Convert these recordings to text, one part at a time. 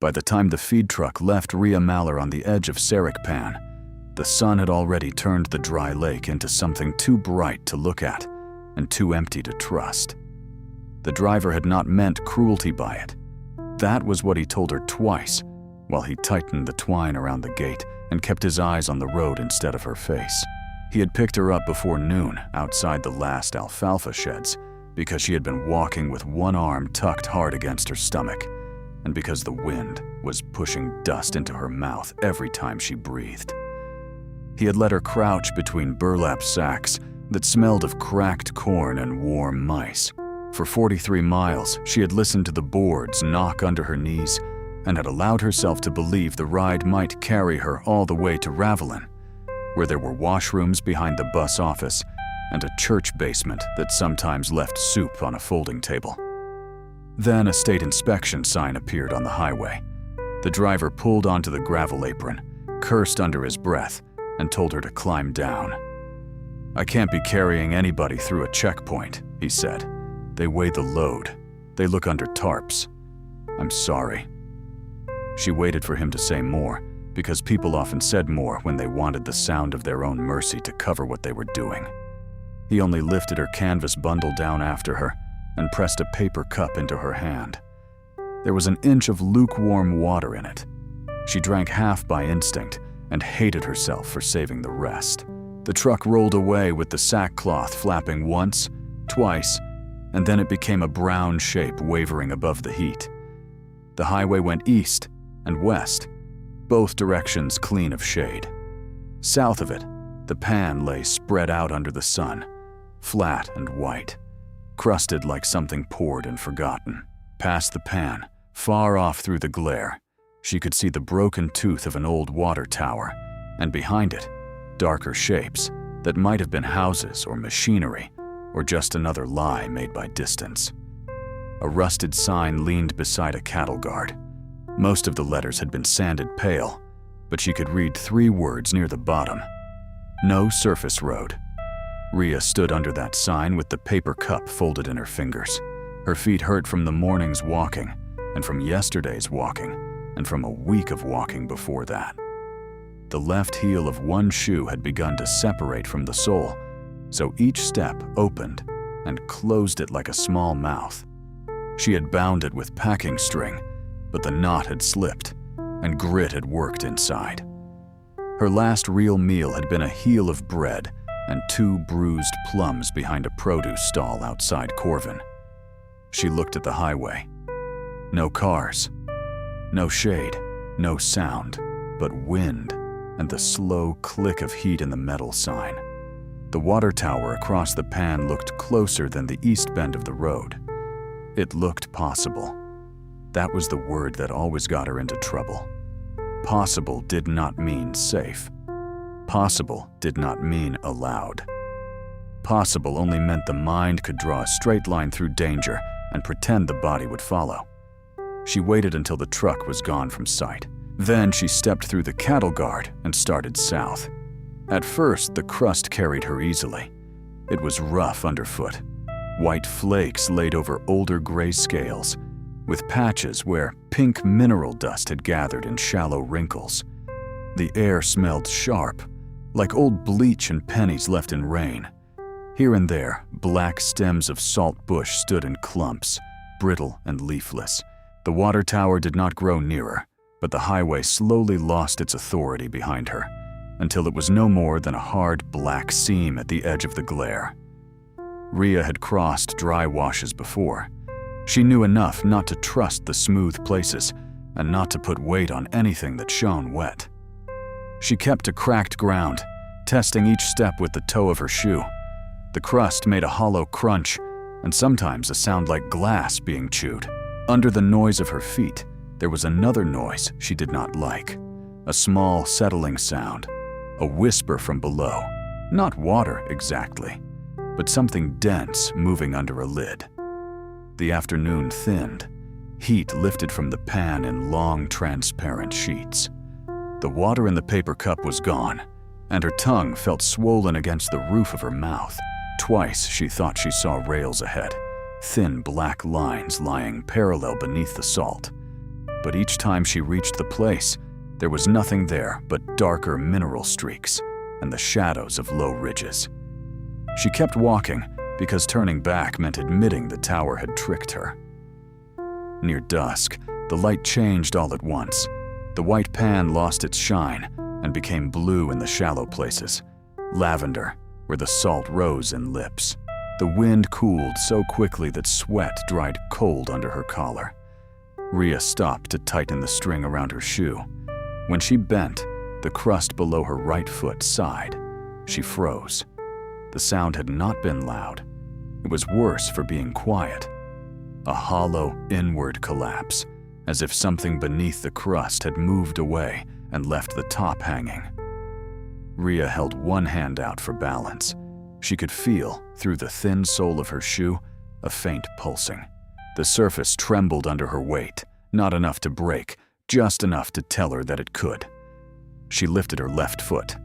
By the time the feed truck left Rhea Maller on the edge of Pan, the sun had already turned the dry lake into something too bright to look at and too empty to trust. The driver had not meant cruelty by it. That was what he told her twice, while he tightened the twine around the gate and kept his eyes on the road instead of her face. He had picked her up before noon outside the last alfalfa sheds because she had been walking with one arm tucked hard against her stomach, and because the wind was pushing dust into her mouth every time she breathed. He had let her crouch between burlap sacks that smelled of cracked corn and warm mice. For 43 miles, she had listened to the boards knock under her knees and had allowed herself to believe the ride might carry her all the way to Ravelin, where there were washrooms behind the bus office and a church basement that sometimes left soup on a folding table. Then a state inspection sign appeared on the highway. The driver pulled onto the gravel apron, cursed under his breath, and told her to climb down. "I can't be carrying anybody through a checkpoint," he said. "They weigh the load. They look under tarps. I'm sorry." She waited for him to say more, because people often said more when they wanted the sound of their own mercy to cover what they were doing. He only lifted her canvas bundle down after her and pressed a paper cup into her hand. There was an inch of lukewarm water in it. She drank half by instinct and hated herself for saving the rest. The truck rolled away with the sackcloth flapping once, twice, and then it became a brown shape wavering above the heat. The highway went east and west, both directions clean of shade. South of it, the pan lay spread out under the sun, flat and white, crusted like something poured and forgotten. Past the pan, far off through the glare, she could see the broken tooth of an old water tower, and behind it, darker shapes that might have been houses or machinery, or just another lie made by distance. A rusted sign leaned beside a cattle guard. Most of the letters had been sanded pale, but she could read 3 words near the bottom: "No surface road." Rhea stood under that sign with the paper cup folded in her fingers. Her feet hurt from the morning's walking, and from yesterday's walking, and from a week of walking before that. The left heel of one shoe had begun to separate from the sole, so each step opened and closed it like a small mouth. She had bound it with packing string, but the knot had slipped, and grit had worked inside. Her last real meal had been a heel of bread and 2 bruised plums behind a produce stall outside Corvin. She looked at the highway. No cars, no shade, no sound, but wind and the slow click of heat in the metal sign. The water tower across the pan looked closer than the east bend of the road. It looked possible. That was the word that always got her into trouble. Possible did not mean safe. Possible did not mean allowed. Possible only meant the mind could draw a straight line through danger and pretend the body would follow. She waited until the truck was gone from sight. Then she stepped through the cattle guard and started south. At first, the crust carried her easily. It was rough underfoot. White flakes laid over older gray scales, with patches where pink mineral dust had gathered in shallow wrinkles. The air smelled sharp, like old bleach and pennies left in rain. Here and there, black stems of salt bush stood in clumps, brittle and leafless. The water tower did not grow nearer, but the highway slowly lost its authority behind her, until it was no more than a hard black seam at the edge of the glare. Rhea had crossed dry washes before. She knew enough not to trust the smooth places and not to put weight on anything that shone wet. She kept to cracked ground, testing each step with the toe of her shoe. The crust made a hollow crunch, and sometimes a sound like glass being chewed. Under the noise of her feet, there was another noise she did not like. A small, settling sound, a whisper from below. Not water exactly, but something dense moving under a lid. The afternoon thinned. Heat lifted from the pan in long, transparent sheets. The water in the paper cup was gone, and her tongue felt swollen against the roof of her mouth. Twice she thought she saw rails ahead, thin black lines lying parallel beneath the salt. but each time she reached the place, there was nothing there but darker mineral streaks and the shadows of low ridges. She kept walking because turning back meant admitting the tower had tricked her. Near dusk, the light changed all at once. The white pan lost its shine and became blue in the shallow places, lavender where the salt rose in lips. The wind cooled so quickly that sweat dried cold under her collar. Rhea stopped to tighten the string around her shoe. When she bent, the crust below her right foot sighed. She froze. The sound had not been loud. It was worse for being quiet. A hollow, inward collapse, as if something beneath the crust had moved away and left the top hanging. Rhea held one hand out for balance. She could feel, through the thin sole of her shoe, a faint pulsing. The surface trembled under her weight, not enough to break, just enough to tell her that it could. She lifted her left foot.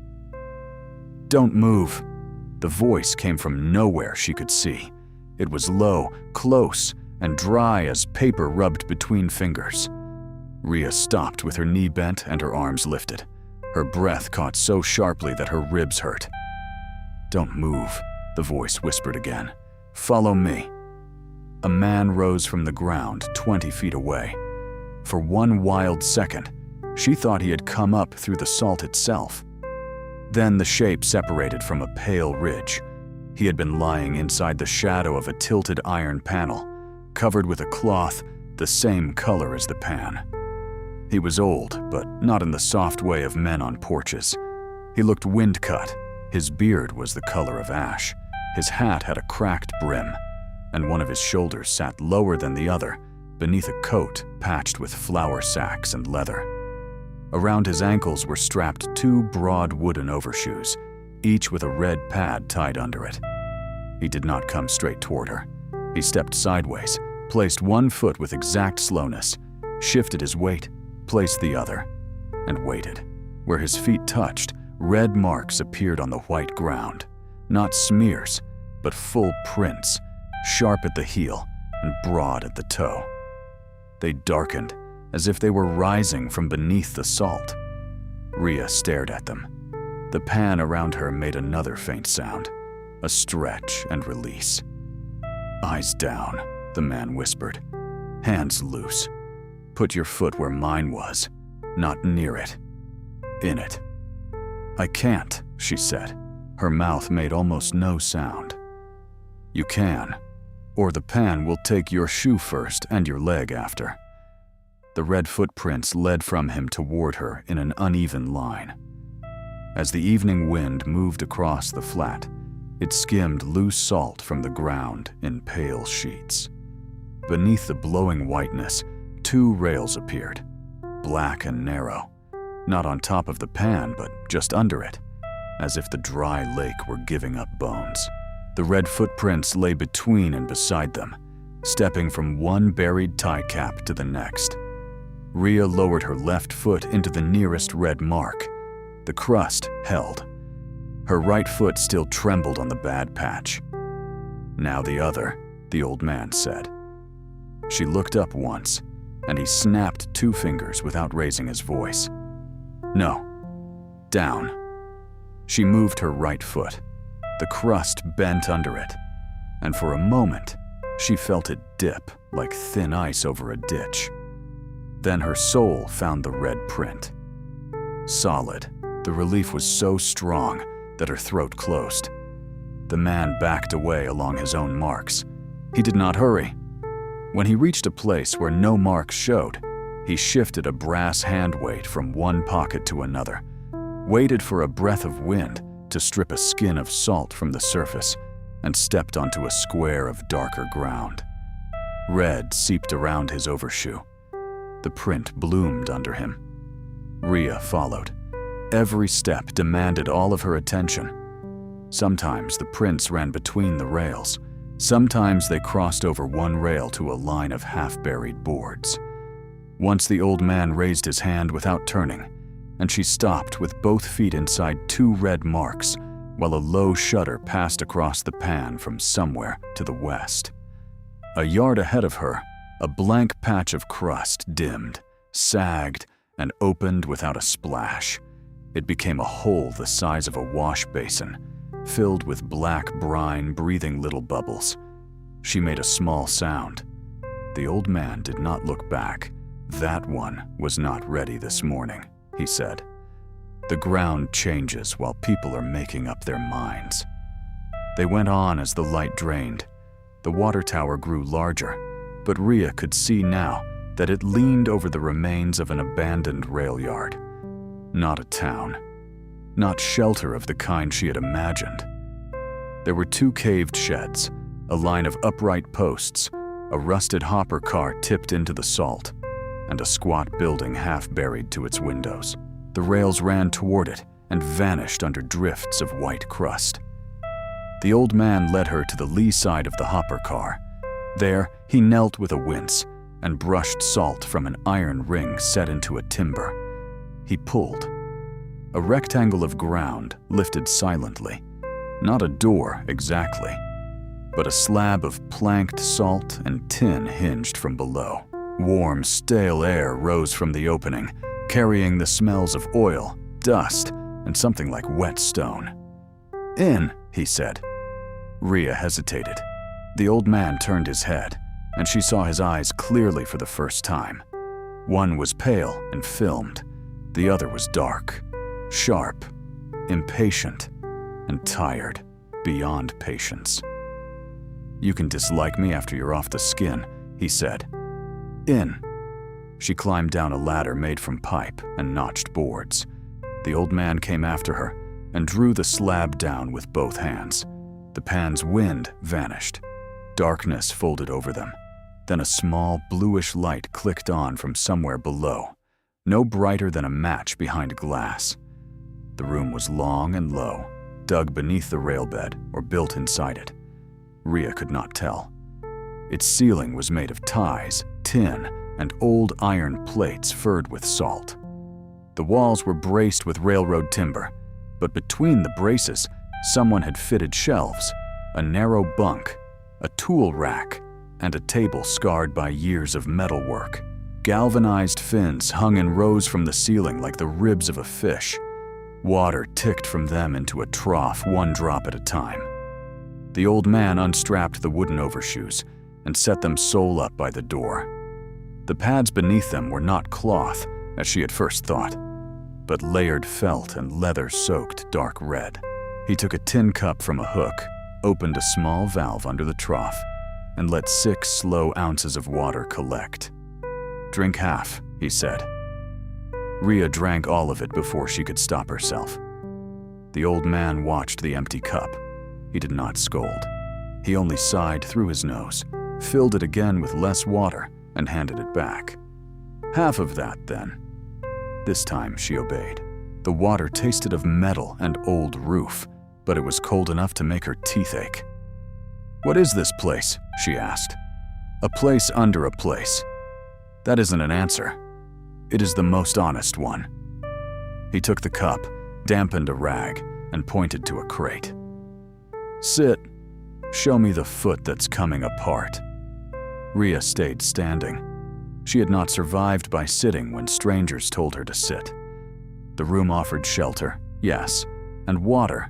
"Don't move." The voice came from nowhere she could see. It was low, close, and dry as paper rubbed between fingers. Rhea stopped with her knee bent and her arms lifted. Her breath caught so sharply that her ribs hurt. "Don't move," the voice whispered again. "Follow me." A man rose from the ground 20 feet away. For one wild second, she thought he had come up through the salt itself. Then the shape separated from a pale ridge. He had been lying inside the shadow of a tilted iron panel, covered with a cloth the same color as the pan. He was old, but not in the soft way of men on porches. He looked wind-cut. His beard was the color of ash. His hat had a cracked brim, and one of his shoulders sat lower than the other, beneath a coat patched with flour sacks and leather. Around his ankles were strapped 2 broad wooden overshoes, each with a red pad tied under it. He did not come straight toward her. He stepped sideways, placed one foot with exact slowness, shifted his weight, placed the other, and waited. Where his feet touched, red marks appeared on the white ground. Not smears, but full prints, sharp at the heel and broad at the toe. They darkened, as if they were rising from beneath the salt. Rhea stared at them. The pan around her made another faint sound, a stretch and release. "Eyes down," the man whispered. "Hands loose. Put your foot where mine was, not near it. In it." "I can't," she said. Her mouth made almost no sound. "You can, or the pan will take your shoe first and your leg after." The red footprints led from him toward her in an uneven line. As the evening wind moved across the flat, it skimmed loose salt from the ground in pale sheets. Beneath the blowing whiteness, 2 rails appeared, black and narrow, not on top of the pan, but just under it, as if the dry lake were giving up bones. The red footprints lay between and beside them, stepping from one buried tie cap to the next. Rhea lowered her left foot into the nearest red mark. The crust held. Her right foot still trembled on the bad patch. "Now the other," the old man said. She looked up once, and he snapped 2 fingers without raising his voice. "No. Down." She moved her right foot. The crust bent under it, and for a moment, she felt it dip like thin ice over a ditch. Then her sole found the red print. Solid, the relief was so strong that her throat closed. The man backed away along his own marks. He did not hurry. When he reached a place where no marks showed, he shifted a brass hand weight from one pocket to another, waited for a breath of wind to strip a skin of salt from the surface, and stepped onto a square of darker ground. Red seeped around his overshoe. The print bloomed under him. Rhea followed. Every step demanded all of her attention. Sometimes the prints ran between the rails. Sometimes they crossed over one rail to a line of half-buried boards. Once the old man raised his hand without turning, and she stopped with both feet inside 2 red marks, while a low shudder passed across the pan from somewhere to the west. A yard ahead of her, a blank patch of crust dimmed, sagged, and opened without a splash. It became a hole the size of a wash basin, filled with black brine breathing little bubbles. She made a small sound. The old man did not look back. "That one was not ready this morning," he said. "The ground changes while people are making up their minds." They went on as the light drained. The water tower grew larger, but Rhea could see now that it leaned over the remains of an abandoned rail yard. Not a town. Not shelter of the kind she had imagined. There were 2 caved sheds, a line of upright posts, a rusted hopper car tipped into the salt, and a squat building half buried to its windows. The rails ran toward it and vanished under drifts of white crust. The old man led her to the lee side of the hopper car. There, he knelt with a wince and brushed salt from an iron ring set into a timber. He pulled. A rectangle of ground lifted silently. Not a door exactly, but a slab of planked salt and tin hinged from below. Warm, stale air rose from the opening, carrying the smells of oil, dust, and something like wet stone. "In," he said. Rhea hesitated. The old man turned his head, and she saw his eyes clearly for the first time. One was pale and filmed. The other was dark, sharp, impatient, and tired beyond patience. "You can dislike me after you're off the skin," he said. "In." She climbed down a ladder made from pipe and notched boards. The old man came after her and drew the slab down with both hands. The pan's wind vanished. Darkness folded over them. Then a small bluish light clicked on from somewhere below, no brighter than a match behind glass. The room was long and low, dug beneath the railbed or built inside it. Rhea could not tell. Its ceiling was made of ties, tin, and old iron plates furred with salt. The walls were braced with railroad timber, but between the braces, someone had fitted shelves, a narrow bunk, a tool rack, and a table scarred by years of metalwork. Galvanized fins hung in rows from the ceiling like the ribs of a fish. Water ticked from them into a trough, 1 drop at a time. The old man unstrapped the wooden overshoes and set them sole up by the door. The pads beneath them were not cloth, as she had first thought, but layered felt and leather-soaked dark red. He took a tin cup from a hook, opened a small valve under the trough, and let 6 slow ounces of water collect. "Drink half," he said. Rhea drank all of it before she could stop herself. The old man watched the empty cup. He did not scold. He only sighed through his nose, filled it again with less water, and handed it back. "Half of that, then." This time she obeyed. The water tasted of metal and old roof, but it was cold enough to make her teeth ache. "What is this place?" she asked. "A place under a place." "That isn't an answer. It is the most honest one." He took the cup, dampened a rag, and pointed to a crate. "Sit. Show me the foot that's coming apart." Rhea stayed standing. She had not survived by sitting when strangers told her to sit. The room offered shelter, yes, and water,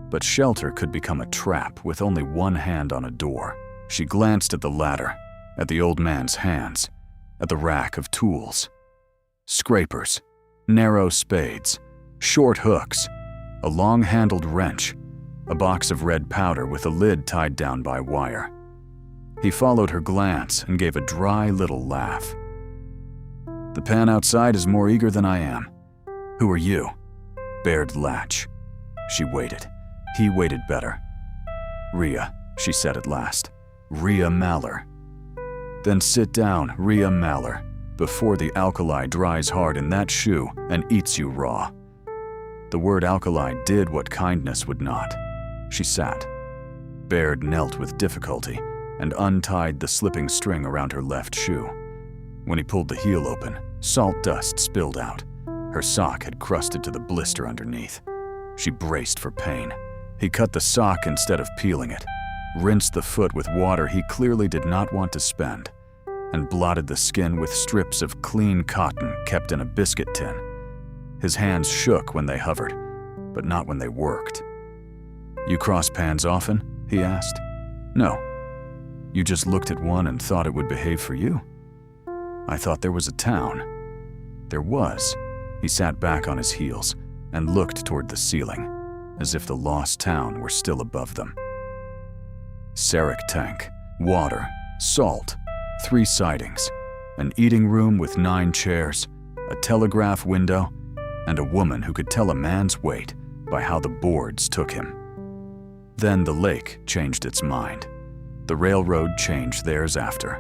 but shelter could become a trap with only one hand on a door. She glanced at the ladder, at the old man's hands, at the rack of tools. Scrapers, narrow spades, short hooks, a long-handled wrench, a box of red powder with a lid tied down by wire. He followed her glance and gave a dry little laugh. "The pan outside is more eager than I am. Who are you?" Bared latch. She waited. He waited better. "Rhea," she said at last. "Rhea Maller." "Then sit down, Rhea Maller, before the alkali dries hard in that shoe and eats you raw." The word alkali did what kindness would not. She sat. Baird knelt with difficulty and untied the slipping string around her left shoe. When he pulled the heel open, salt dust spilled out. Her sock had crusted to the blister underneath. She braced for pain. He cut the sock instead of peeling it, rinsed the foot with water he clearly did not want to spend, and blotted the skin with strips of clean cotton kept in a biscuit tin. His hands shook when they hovered, but not when they worked. "You cross pans often?" he asked. "No. You just looked at one and thought it would behave for you?" "I thought there was a town." There was. He sat back on his heels and looked toward the ceiling, as if the lost town were still above them. Sarek tank, water, salt, 3 sidings, an eating room with 9 chairs, a telegraph window, and a woman who could tell a man's weight by how the boards took him. Then the lake changed its mind. The railroad changed theirs after.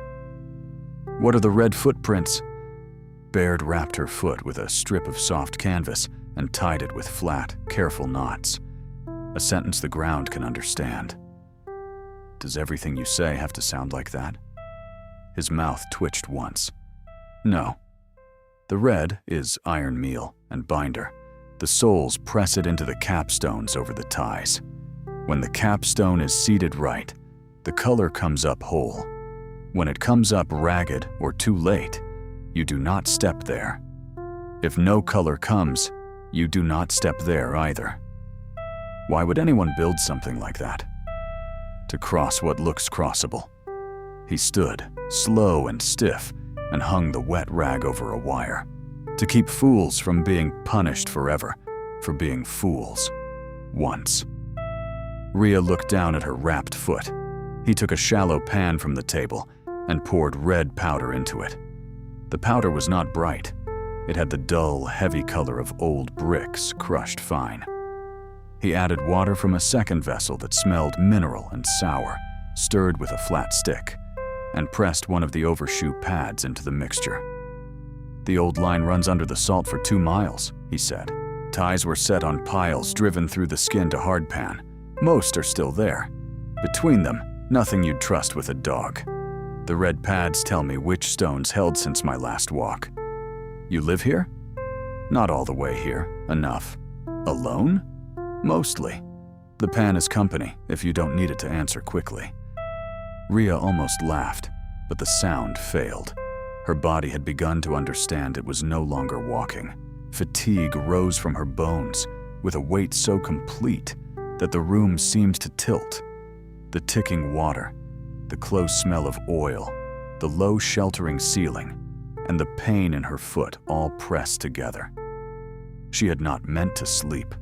"What are the red footprints?" Baird wrapped her foot with a strip of soft canvas and tied it with flat, careful knots. A sentence the ground can understand. "Does everything you say have to sound like that?" His mouth twitched once. "No. The red is iron meal and binder. The soles press it into the capstones over the ties. When the capstone is seated right, the color comes up whole. When it comes up ragged or too late, you do not step there. If no color comes, you do not step there either. Why would anyone build something like that? To cross what looks crossable." He stood, slow and stiff, and hung the wet rag over a wire. To keep fools from being punished forever, for being fools. Once. Rhea looked down at her wrapped foot. He took a shallow pan from the table and poured red powder into it. The powder was not bright. It had the dull, heavy color of old bricks crushed fine. He added water from a second vessel that smelled mineral and sour, stirred with a flat stick, and pressed one of the overshoe pads into the mixture. "The old line runs under the salt for 2 miles, he said. Ties were set on piles driven through the skin to hardpan. Most are still there. Between them, nothing you'd trust with a dog. The red pads tell me which stones held since my last walk. You live here?" "Not all the way here. Enough." "Alone?" "Mostly. The pan is company, if you don't need it to answer quickly." Rhea almost laughed, but the sound failed. Her body had begun to understand it was no longer walking. Fatigue rose from her bones, with a weight so complete that the room seemed to tilt. The ticking water, the close smell of oil, the low sheltering ceiling, and the pain in her foot all pressed together. She had not meant to sleep.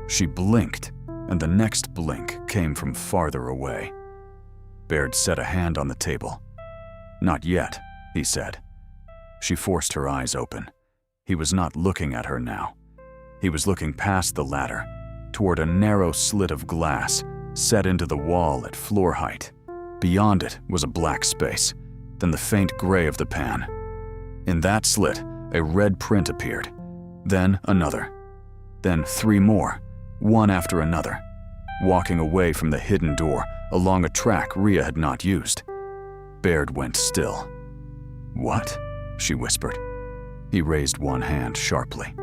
She blinked, and the next blink came from farther away. Baird set a hand on the table. "Not yet," he said. She forced her eyes open. He was not looking at her now. He was looking past the ladder, toward a narrow slit of glass set into the wall at floor height. Beyond it was a black space, then the faint gray of the pan. In that slit, a red print appeared, then another, then 3 more, one after another, walking away from the hidden door along a track Rhea had not used. Baird went still. "What?" she whispered. He raised one hand sharply.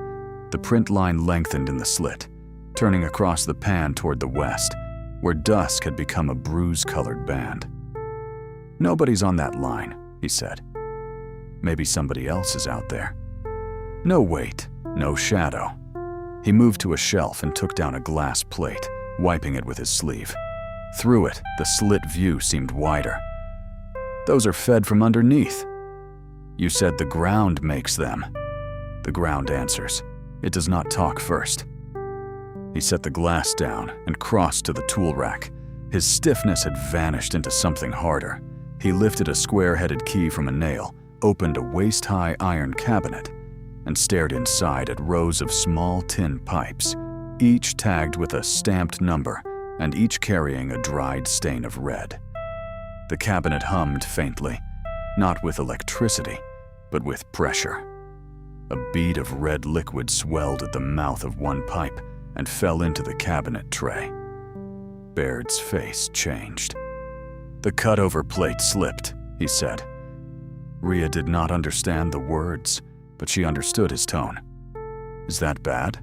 The print line lengthened in the slit, turning across the pan toward the west, where dusk had become a bruise-colored band. "Nobody's on that line," he said. "Maybe somebody else is out there." No weight, no shadow. He moved to a shelf and took down a glass plate, wiping it with his sleeve. Through it, the slit view seemed wider. "Those are fed from underneath." "You said the ground makes them." "The ground answers. It does not talk first." He set the glass down and crossed to the tool rack. His stiffness had vanished into something harder. He lifted a square-headed key from a nail, opened a waist-high iron cabinet, and stared inside at rows of small tin pipes, each tagged with a stamped number and each carrying a dried stain of red. The cabinet hummed faintly, not with electricity, but with pressure. A bead of red liquid swelled at the mouth of one pipe and fell into the cabinet tray. Baird's face changed. "The cut-over plate slipped," he said. Rhea did not understand the words, but she understood his tone. "Is that bad?"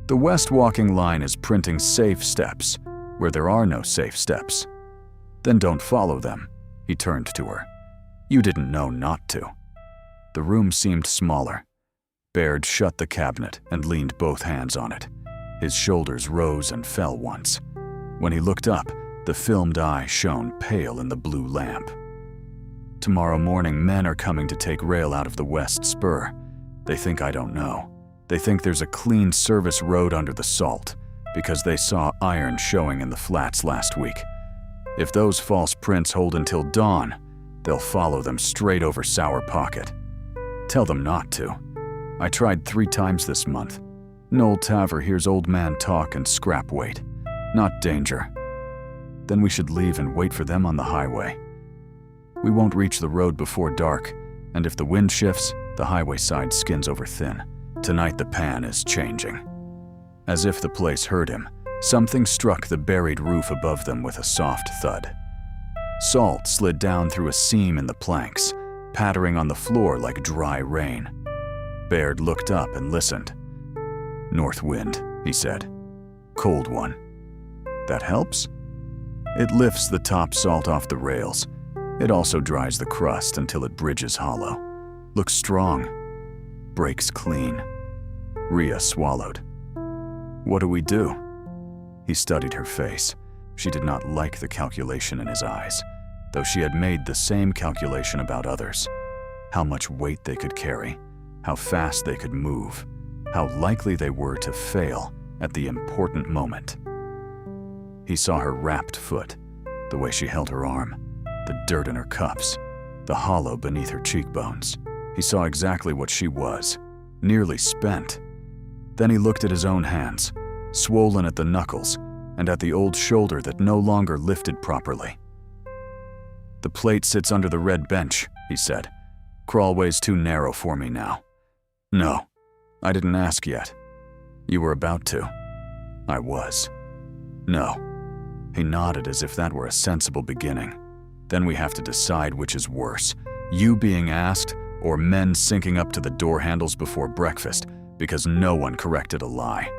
"The west walking line is printing safe steps where there are no safe steps." "Then don't follow them." He turned to her. You didn't know not to. The room seemed smaller. Baird shut the cabinet and leaned both hands on it. His shoulders rose and fell once. When he looked up, the filmed eye shone pale in the blue lamp. Tomorrow morning, men are coming to take rail out of the West Spur. They think I don't know. They think there's a clean service road under the salt, because they saw iron showing in the flats last week. If those false prints hold until dawn, they'll follow them straight over Sour Pocket. Tell them not to. I tried 3 times this month. Noel Taver hears old man talk and scrap wait. Not danger. Then we should leave and wait for them on the highway. We won't reach the road before dark, and if the wind shifts, the highway side skins over thin. Tonight the pan is changing. As if the place heard him, something struck the buried roof above them with a soft thud. Salt slid down through a seam in the planks, pattering on the floor like dry rain. Baird looked up and listened. "North wind," he said. "Cold one. That helps?" It lifts the top salt off the rails. It also dries the crust until it bridges hollow. Looks strong. Breaks clean. Rhea swallowed. "What do we do?" He studied her face. She did not like the calculation in his eyes, though she had made the same calculation about others. How much weight they could carry, how fast they could move, how likely they were to fail at the important moment. He saw her wrapped foot, the way she held her arm, the dirt in her cuffs, the hollow beneath her cheekbones. He saw exactly what she was, nearly spent. Then he looked at his own hands, swollen at the knuckles, and at the old shoulder that no longer lifted properly. "The plate sits under the red bench," he said. "Crawlway's too narrow for me now." "No, I didn't ask yet." "You were about to." "I was." "No." He nodded as if that were a sensible beginning. "Then we have to decide which is worse, you being asked or men sinking up to the door handles before breakfast because no one corrected a lie."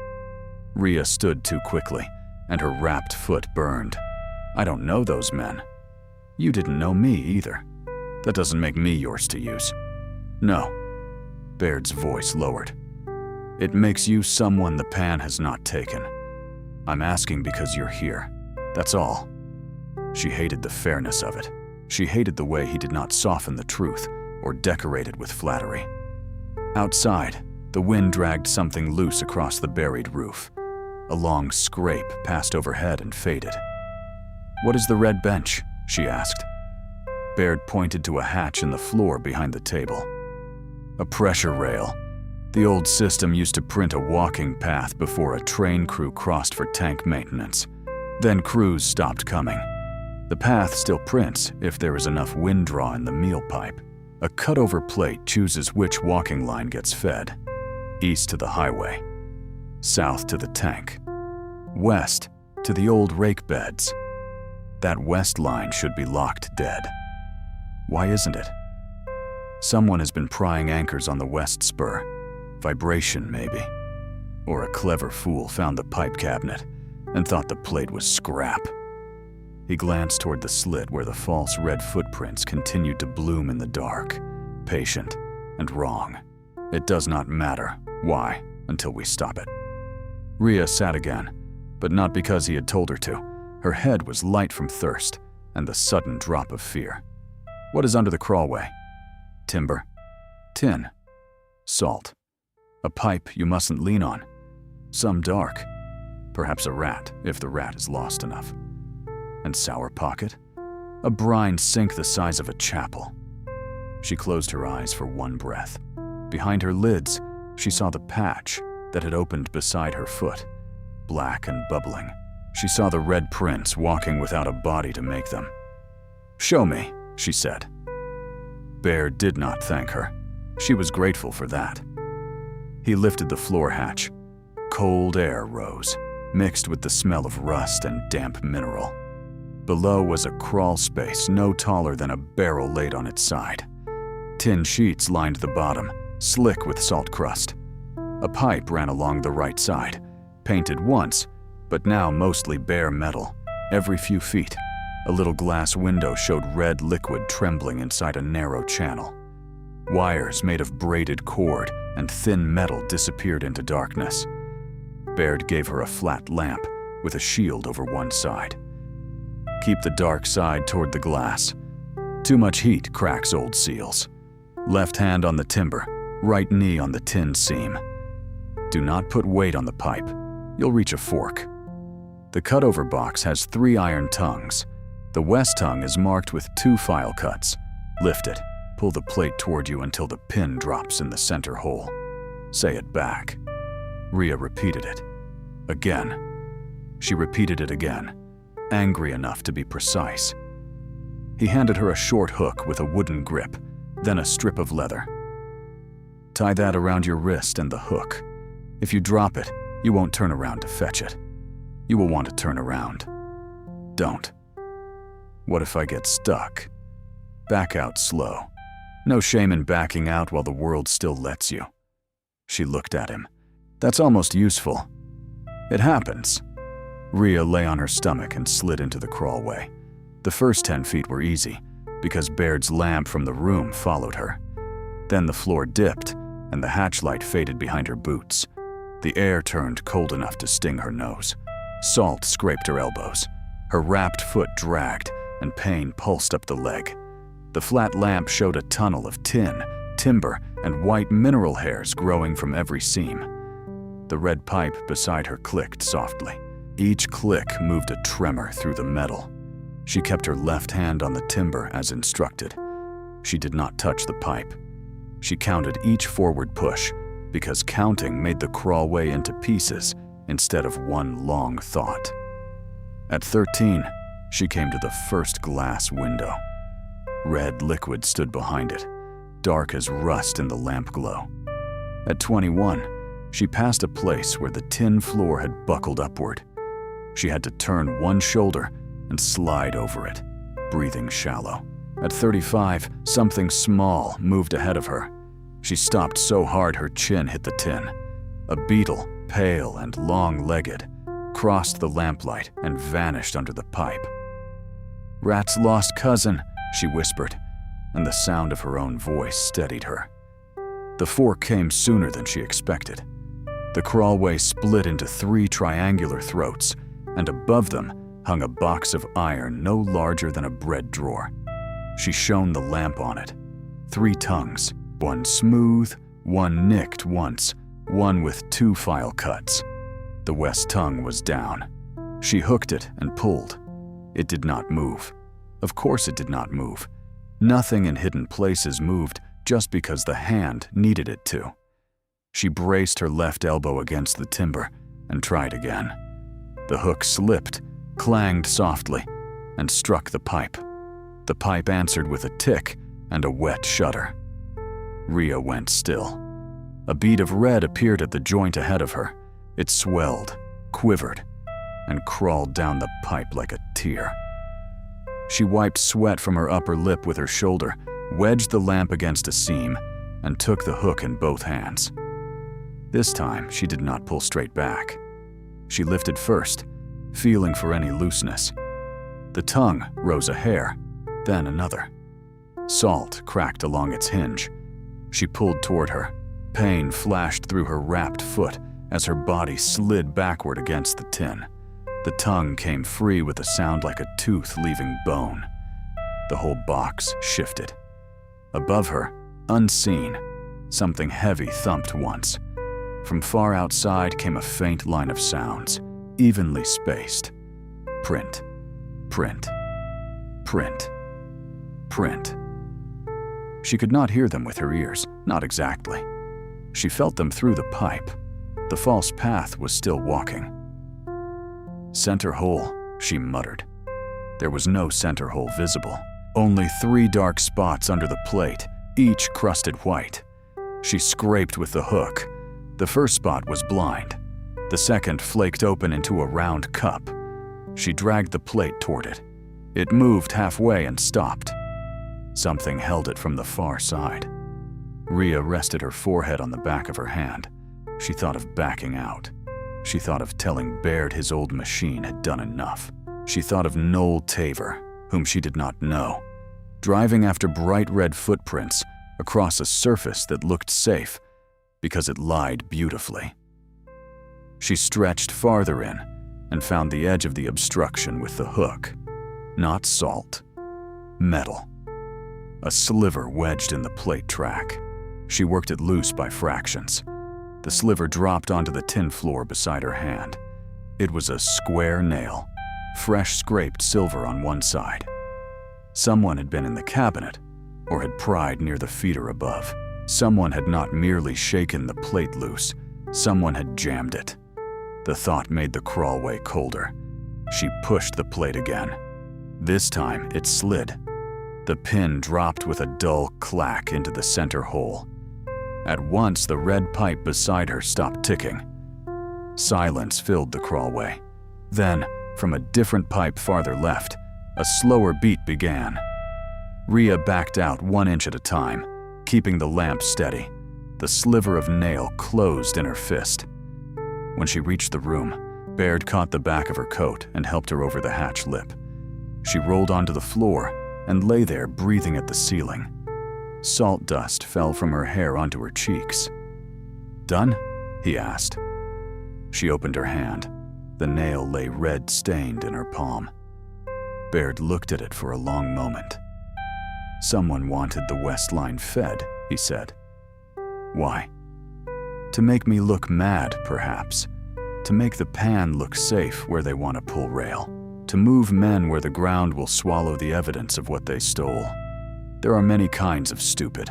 Rhea stood too quickly, and her wrapped foot burned. "I don't know those men." "You didn't know me either. That doesn't make me yours to use." "No." Baird's voice lowered. "It makes you someone the pan has not taken. I'm asking because you're here. That's all." She hated the fairness of it. She hated the way he did not soften the truth or decorate it with flattery. Outside, the wind dragged something loose across the buried roof. A long scrape passed overhead and faded. "What is the red bench?" she asked. Baird pointed to a hatch in the floor behind the table. "A pressure rail. The old system used to print a walking path before a train crew crossed for tank maintenance. Then crews stopped coming. The path still prints if there is enough wind draw in the meal pipe. A cutover plate chooses which walking line gets fed. East to the highway. South to the tank. West to the old rake beds. That west line should be locked dead. Why isn't it? Someone has been prying anchors on the West Spur. Vibration, maybe. Or a clever fool found the pipe cabinet and thought the plate was scrap." He glanced toward the slit where the false red footprints continued to bloom in the dark, patient and wrong. "It does not matter. Why? Until we stop it." Rhea sat again, but not because he had told her to. Her head was light from thirst and the sudden drop of fear. "What is under the crawlway?" "Timber. Tin. Salt. A pipe you mustn't lean on. Some dark. Perhaps a rat, if the rat is lost enough. And Sour Pocket? A brine sink the size of a chapel." She closed her eyes for one breath. Behind her lids, she saw the patch that had opened beside her foot, black and bubbling. She saw the red prints walking without a body to make them. "Show me," she said. Baird did not thank her. She was grateful for that. He lifted the floor hatch. Cold air rose, mixed with the smell of rust and damp mineral. Below was a crawl space no taller than a barrel laid on its side. Tin sheets lined the bottom, slick with salt crust. A pipe ran along the right side, painted once, but now mostly bare metal, every few feet. A little glass window showed red liquid trembling inside a narrow channel. Wires made of braided cord and thin metal disappeared into darkness. Baird gave her a flat lamp with a shield over one side. Keep the dark side toward the glass. Too much heat cracks old seals. Left hand on the timber, right knee on the tin seam. Do not put weight on the pipe. You'll reach a fork. The cutover box has 3 iron tongues. The west tongue is marked with 2 file cuts. Lift it. Pull the plate toward you until the pin drops in the center hole. Say it back. Rhea repeated it. Again. She repeated it again, angry enough to be precise. He handed her a short hook with a wooden grip, then a strip of leather. Tie that around your wrist and the hook. If you drop it, you won't turn around to fetch it. You will want to turn around. Don't. What if I get stuck? Back out slow. No shame in backing out while the world still lets you. She looked at him. That's almost useful. It happens. Rhea lay on her stomach and slid into the crawlway. The first 10 feet were easy, because Baird's lamp from the room followed her. Then the floor dipped, and the hatch light faded behind her boots. The air turned cold enough to sting her nose. Salt scraped her elbows. Her wrapped foot dragged, and pain pulsed up the leg. The flat lamp showed a tunnel of tin, timber, and white mineral hairs growing from every seam. The red pipe beside her clicked softly. Each click moved a tremor through the metal. She kept her left hand on the timber as instructed. She did not touch the pipe. She counted each forward push, because counting made the crawlway into pieces instead of one long thought. At 13, she came to the first glass window. Red liquid stood behind it, dark as rust in the lamp glow. At 21, she passed a place where the tin floor had buckled upward. She had to turn one shoulder and slide over it, breathing shallow. At 35, something small moved ahead of her. She stopped so hard her chin hit the tin. A beetle, pale and long-legged, crossed the lamplight and vanished under the pipe. "Rat's lost cousin," she whispered, and the sound of her own voice steadied her. The fork came sooner than she expected. The crawlway split into 3 triangular throats, and above them hung a box of iron no larger than a bread drawer. She shone the lamp on it. 3 tongues, one smooth, one nicked once, one with 2 file cuts. The west tongue was down. She hooked it and pulled. It did not move. Of course it did not move. Nothing in hidden places moved just because the hand needed it to. She braced her left elbow against the timber and tried again. The hook slipped, clanged softly, and struck the pipe. The pipe answered with a tick and a wet shudder. Rhea went still. A bead of red appeared at the joint ahead of her. It swelled, quivered, and crawled down the pipe like a tear. She wiped sweat from her upper lip with her shoulder, wedged the lamp against a seam, and took the hook in both hands. This time, she did not pull straight back. She lifted first, feeling for any looseness. The tongue rose a hair, then another. Salt cracked along its hinge. She pulled toward her. Pain flashed through her wrapped foot as her body slid backward against the tin. The tongue came free with a sound like a tooth leaving bone. The whole box shifted. Above her, unseen, something heavy thumped once. From far outside came a faint line of sounds, evenly spaced. Print, print, print, print. She could not hear them with her ears, not exactly. She felt them through the pipe. The false path was still walking. "Center hole," she muttered. There was no center hole visible, only 3 dark spots under the plate, each crusted white. She scraped with the hook. The first spot was blind. The second flaked open into a round cup. She dragged the plate toward it. It moved halfway and stopped. Something held it from the far side. Rhea rested her forehead on the back of her hand. She thought of backing out. She thought of telling Baird his old machine had done enough. She thought of Noel Taver, whom she did not know, driving after bright red footprints across a surface that looked safe because it lied beautifully. She stretched farther in and found the edge of the obstruction with the hook. Not salt. Metal. A sliver wedged in the plate track. She worked it loose by fractions. The sliver dropped onto the tin floor beside her hand. It was a square nail, fresh scraped silver on one side. Someone had been in the cabinet, or had pried near the feeder above. Someone had not merely shaken the plate loose, someone had jammed it. The thought made the crawlway colder. She pushed the plate again. This time, it slid. The pin dropped with a dull clack into the center hole. At once, the red pipe beside her stopped ticking. Silence filled the crawlway. Then, from a different pipe farther left, a slower beat began. Rhea backed out 1 inch at a time, keeping the lamp steady. The sliver of nail closed in her fist. When she reached the room, Baird caught the back of her coat and helped her over the hatch lip. She rolled onto the floor and lay there breathing at the ceiling. Salt dust fell from her hair onto her cheeks. "Done?" he asked. She opened her hand. The nail lay red-stained in her palm. Baird looked at it for a long moment. "Someone wanted the West Line fed," he said. "Why?" "To make me look mad, perhaps. To make the pan look safe where they want to pull rail. To move men where the ground will swallow the evidence of what they stole. There are many kinds of stupid.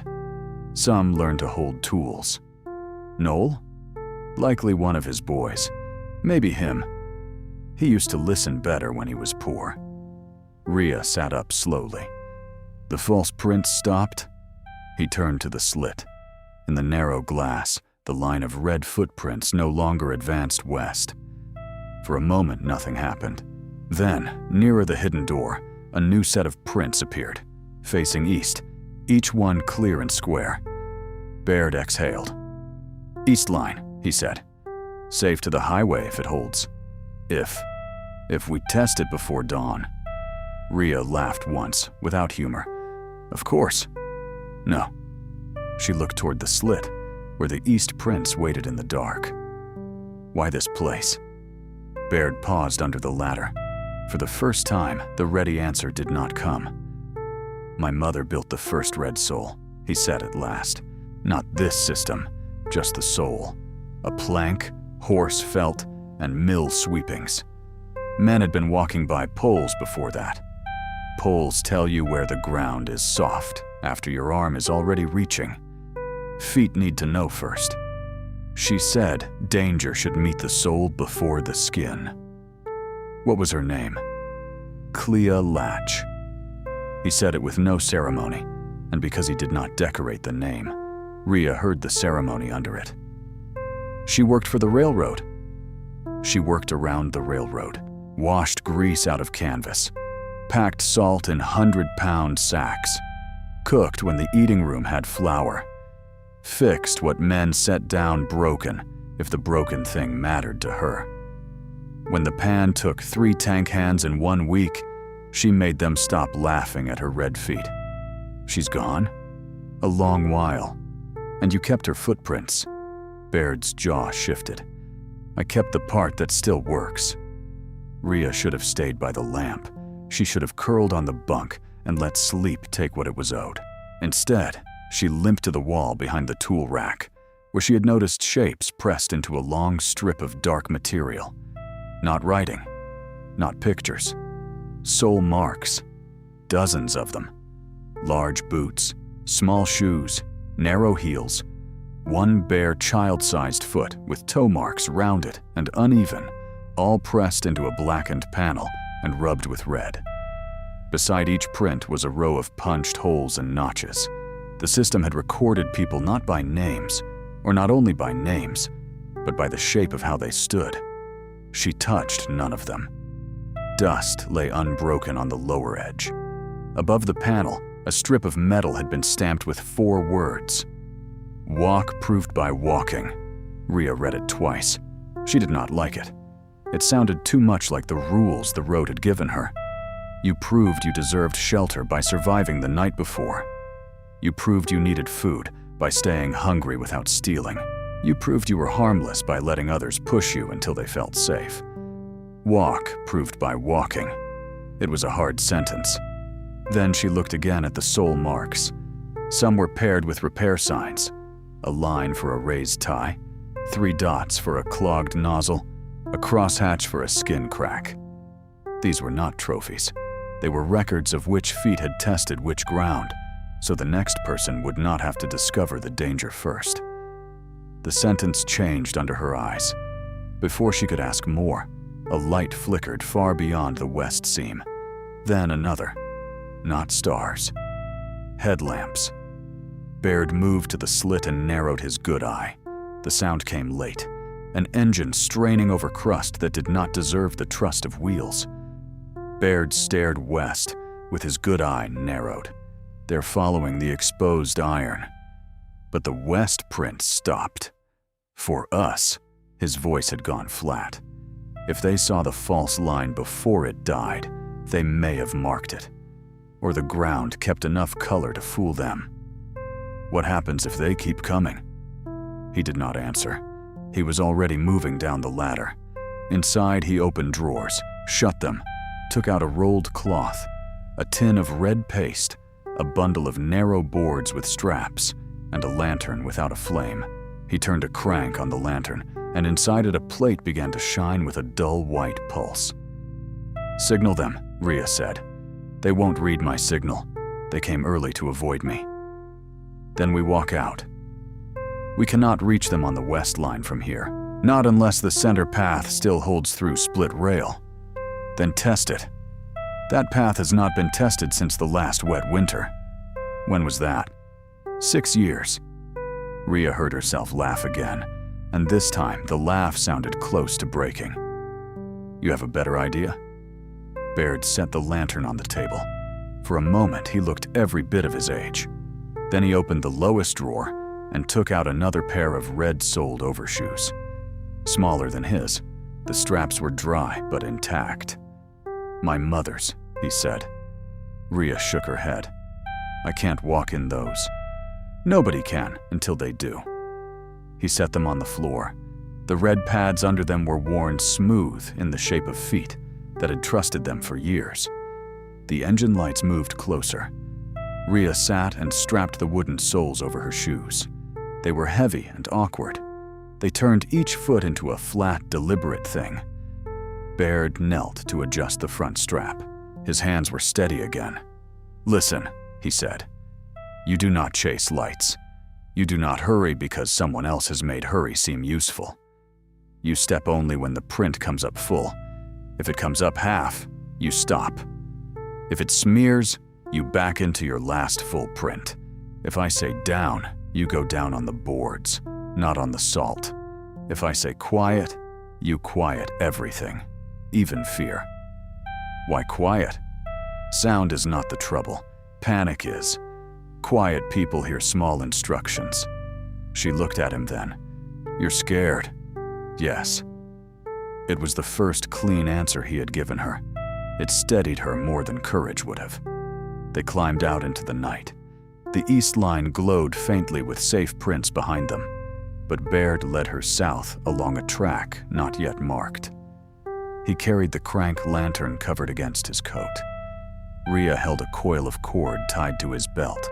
Some learn to hold tools. Noel? Likely one of his boys. Maybe him. He used to listen better when he was poor." Rhea sat up slowly. The false prints stopped. He turned to the slit. In the narrow glass, the line of red footprints no longer advanced west. For a moment, nothing happened. Then, nearer the hidden door, a new set of prints appeared, facing east, each one clear and square. Baird exhaled. "East line," he said. "Safe to the highway if it holds. If we test it before dawn." Rhea laughed once, without humor. "Of course." "No." She looked toward the slit, where the east prints waited in the dark. "Why this place?" Baird paused under the ladder. For the first time, the ready answer did not come. "My mother built the first Red Soul," he said at last. "Not this system, just the soul. A plank, horse felt, and mill sweepings. Men had been walking by poles before that. Poles tell you where the ground is soft after your arm is already reaching. Feet need to know first. She said danger should meet the soul before the skin." What was her name? Clea Latch. He said it with no ceremony, and because he did not decorate the name, Rhea heard the ceremony under it. "She worked for the railroad." She worked around the railroad, washed grease out of canvas, packed salt in 100-pound sacks, cooked when the eating room had flour, fixed what men set down broken if the broken thing mattered to her. When the pan took 3 tank hands in 1 week, she made them stop laughing at her red feet. "She's gone?" "A long while. And you kept her footprints." Baird's jaw shifted. "I kept the part that still works." Rhea should have stayed by the lamp. She should have curled on the bunk and let sleep take what it was owed. Instead, she limped to the wall behind the tool rack, where she had noticed shapes pressed into a long strip of dark material. Not writing, not pictures. Soul marks. Dozens of them. Large boots, small shoes, narrow heels, one bare child-sized foot with toe marks rounded and uneven, all pressed into a blackened panel and rubbed with red. Beside each print was a row of punched holes and notches. The system had recorded people not by names, or not only by names, but by the shape of how they stood. She touched none of them. Dust lay unbroken on the lower edge. Above the panel, a strip of metal had been stamped with 4 words. "Walk proved by walking." Rhea read it twice. She did not like it. It sounded too much like the rules the road had given her. You proved you deserved shelter by surviving the night before. You proved you needed food by staying hungry without stealing. You proved you were harmless by letting others push you until they felt safe. Walk proved by walking. It was a hard sentence. Then she looked again at the sole marks. Some were paired with repair signs, a line for a raised tie, 3 dots for a clogged nozzle, a crosshatch for a skin crack. These were not trophies. They were records of which feet had tested which ground, so the next person would not have to discover the danger first. The sentence changed under her eyes. Before she could ask more, a light flickered far beyond the west seam. Then another. Not stars. Headlamps. Baird moved to the slit and narrowed his good eye. The sound came late. An engine straining over crust that did not deserve the trust of wheels. Baird stared west, with his good eye narrowed. They're following the exposed iron. But the west print stopped. For us, his voice had gone flat. If they saw the false line before it died, they may have marked it. Or the ground kept enough color to fool them. What happens if they keep coming? He did not answer. He was already moving down the ladder. Inside, he opened drawers, shut them, took out a rolled cloth, a tin of red paste, a bundle of narrow boards with straps, and a lantern without a flame. He turned a crank on the lantern, and inside it a plate began to shine with a dull white pulse. "Signal them," Rhea said. "They won't read my signal. They came early to avoid me." Then we walk out. We cannot reach them on the west line from here, not unless the center path still holds through split rail. Then test it. That path has not been tested since the last wet winter. When was that? 6 years. Rhea heard herself laugh again, and this time the laugh sounded close to breaking. "You have a better idea?" Baird set the lantern on the table. For a moment, he looked every bit of his age. Then he opened the lowest drawer and took out another pair of red-soled overshoes. Smaller than his, the straps were dry but intact. "My mother's," he said. Rhea shook her head. "I can't walk in those." "Nobody can until they do." He set them on the floor. The red pads under them were worn smooth in the shape of feet that had trusted them for years. The engine lights moved closer. Rhea sat and strapped the wooden soles over her shoes. They were heavy and awkward. They turned each foot into a flat, deliberate thing. Baird knelt to adjust the front strap. His hands were steady again. "Listen," he said. "You do not chase lights. You do not hurry because someone else has made hurry seem useful. You step only when the print comes up full. If it comes up half, you stop. If it smears, you back into your last full print. If I say down, you go down on the boards, not on the salt. If I say quiet, you quiet everything, even fear." "Why quiet?" "Sound is not the trouble. Panic is. Quiet people hear small instructions." She looked at him then. "You're scared?" "Yes." It was the first clean answer he had given her. It steadied her more than courage would have. They climbed out into the night. The east line glowed faintly with safe prints behind them, but Baird led her south along a track not yet marked. He carried the crank lantern covered against his coat. Rhea held a coil of cord tied to his belt,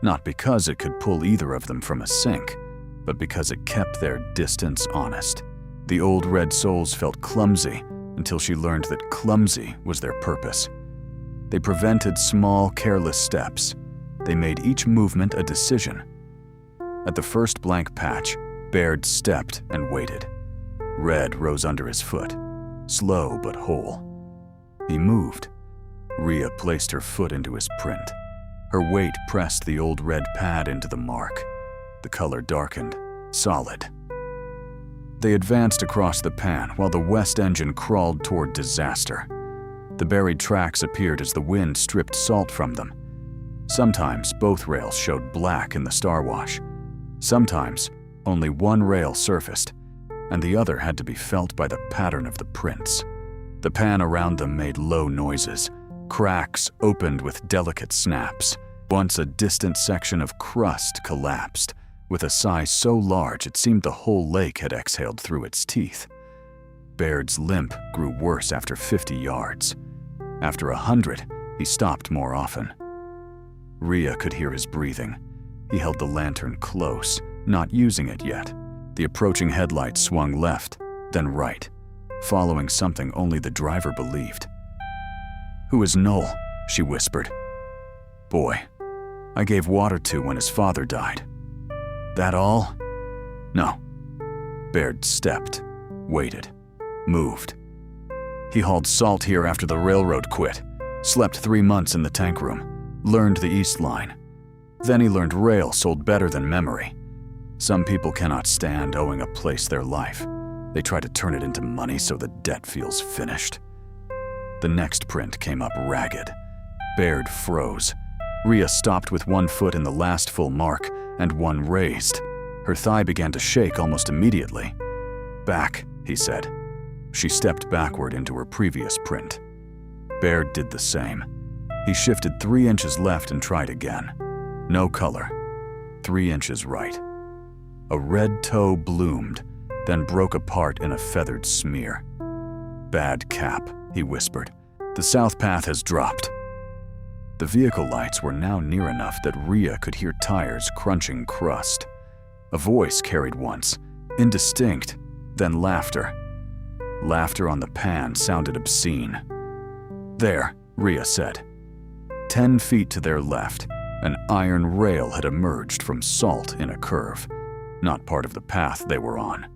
not because it could pull either of them from a sink, but because it kept their distance honest. The old red soles felt clumsy until she learned that clumsy was their purpose. They prevented small, careless steps. They made each movement a decision. At the first blank patch, Baird stepped and waited. Red rose under his foot, slow but whole. He moved. Rhea placed her foot into his print. Her weight pressed the old red pad into the mark. The color darkened, solid. They advanced across the pan while the west engine crawled toward disaster. The buried tracks appeared as the wind stripped salt from them. Sometimes both rails showed black in the star wash. Sometimes only one rail surfaced, and the other had to be felt by the pattern of the prints. The pan around them made low noises, Cracks opened with delicate snaps. Once a distant section of crust collapsed, with a sigh so large it seemed the whole lake had exhaled through its teeth. Baird's limp grew worse after 50 yards. After 100, he stopped more often. Rhea could hear his breathing. He held the lantern close, not using it yet. The approaching headlights swung left, then right, following something only the driver believed. "Who is Noel?" she whispered. "Boy I gave water to when his father died." "That all?" "No." Baird stepped, waited, moved. He hauled salt here after the railroad quit, slept 3 months in the tank room, learned the East Line. Then he learned rail sold better than memory. Some people cannot stand owing a place their life. They try to turn it into money so the debt feels finished. The next print came up ragged. Baird froze. Rhea stopped with one foot in the last full mark and one raised. Her thigh began to shake almost immediately. "Back," he said. She stepped backward into her previous print. Baird did the same. He shifted 3 inches left and tried again. No color. 3 inches right. A red toe bloomed, then broke apart in a feathered smear. "Bad cap," he whispered. "The south path has dropped." The vehicle lights were now near enough that Rhea could hear tires crunching crust. A voice carried once, indistinct, then laughter. Laughter on the pan sounded obscene. "There," Rhea said. 10 feet to their left, an iron rail had emerged from salt in a curve, not part of the path they were on.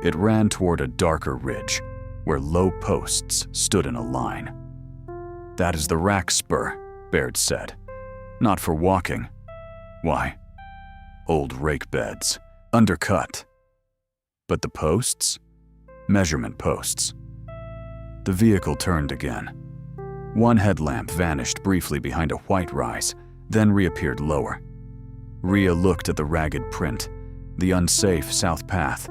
It ran toward a darker ridge, where low posts stood in a line. "That is the rack spur," Baird said. "Not for walking." "Why?" "Old rake beds. Undercut." "But the posts?" "Measurement posts." The vehicle turned again. One headlamp vanished briefly behind a white rise, then reappeared lower. Rhea looked at the ragged print, the unsafe south path,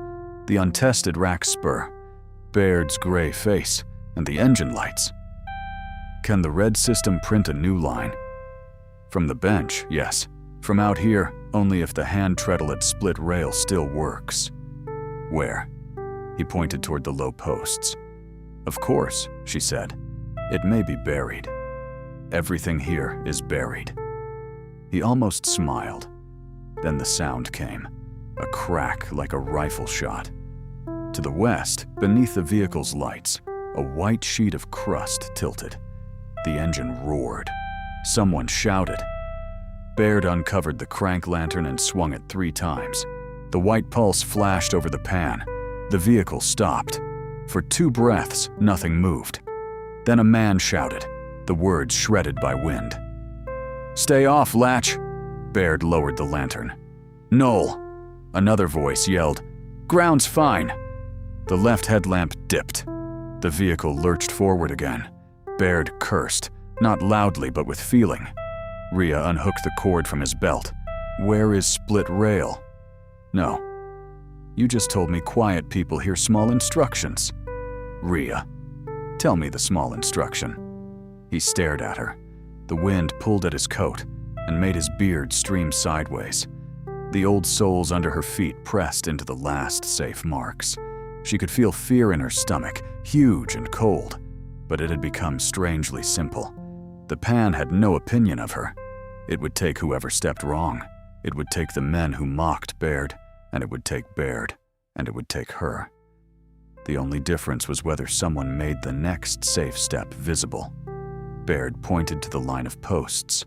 the untested rack spur, Baird's gray face, and the engine lights. Can the red system print a new line? From the bench, yes. From out here, only if the hand treadle at split rail still works. Where? He pointed toward the low posts. "Of course," she said. "It may be buried. Everything here is buried." He almost smiled. Then the sound came, a crack like a rifle shot. To the west, beneath the vehicle's lights, a white sheet of crust tilted. The engine roared. Someone shouted. Baird uncovered the crank lantern and swung it 3 times. The white pulse flashed over the pan. The vehicle stopped. For 2 breaths, nothing moved. Then a man shouted, the words shredded by wind. "Stay off, Latch!" Baird lowered the lantern. "Noel!" Another voice yelled, "Ground's fine!" The left headlamp dipped. The vehicle lurched forward again. Baird cursed, not loudly but with feeling. Rhea unhooked the cord from his belt. "Where is split rail?" "No. You just told me quiet people hear small instructions." "Rhea, tell me the small instruction." He stared at her. The wind pulled at his coat and made his beard stream sideways. The old soles under her feet pressed into the last safe marks. She could feel fear in her stomach, huge and cold, but it had become strangely simple. The pan had no opinion of her. It would take whoever stepped wrong. It would take the men who mocked Baird, and it would take Baird, and it would take her. The only difference was whether someone made the next safe step visible. Baird pointed to the line of posts.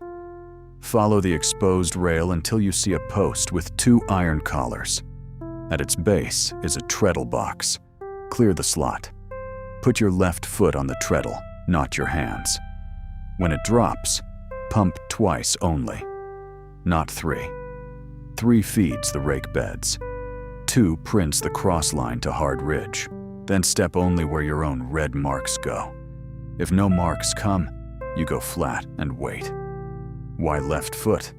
"Follow the exposed rail until you see a post with 2 iron collars. At its base is a treadle box. Clear the slot. Put your left foot on the treadle, not your hands. When it drops, pump twice only, not 3. 3 feeds the rake beds. 2 prints the cross line to hard ridge. Then step only where your own red marks go. If no marks come, you go flat and wait. Why left foot?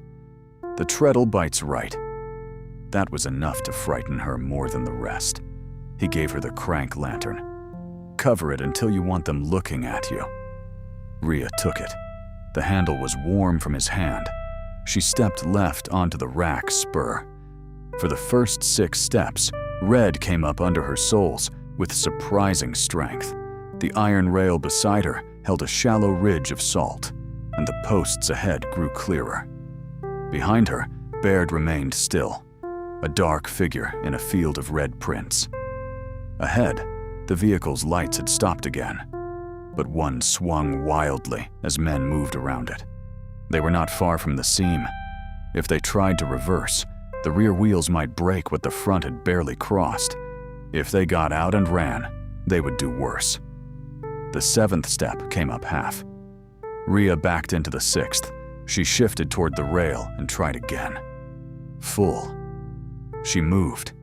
The treadle bites right." That was enough to frighten her more than the rest. He gave her the crank lantern. "Cover it until you want them looking at you." Rhea took it. The handle was warm from his hand. She stepped left onto the rack spur. For the first 6 steps, red came up under her soles with surprising strength. The iron rail beside her held a shallow ridge of salt, and the posts ahead grew clearer. Behind her, Baird remained still, a dark figure in a field of red prints. Ahead, the vehicle's lights had stopped again, but one swung wildly as men moved around it. They were not far from the seam. If they tried to reverse, the rear wheels might break what the front had barely crossed. If they got out and ran, they would do worse. The 7th step came up half. Rhea backed into the 6th. She shifted toward the rail and tried again. Full. She moved.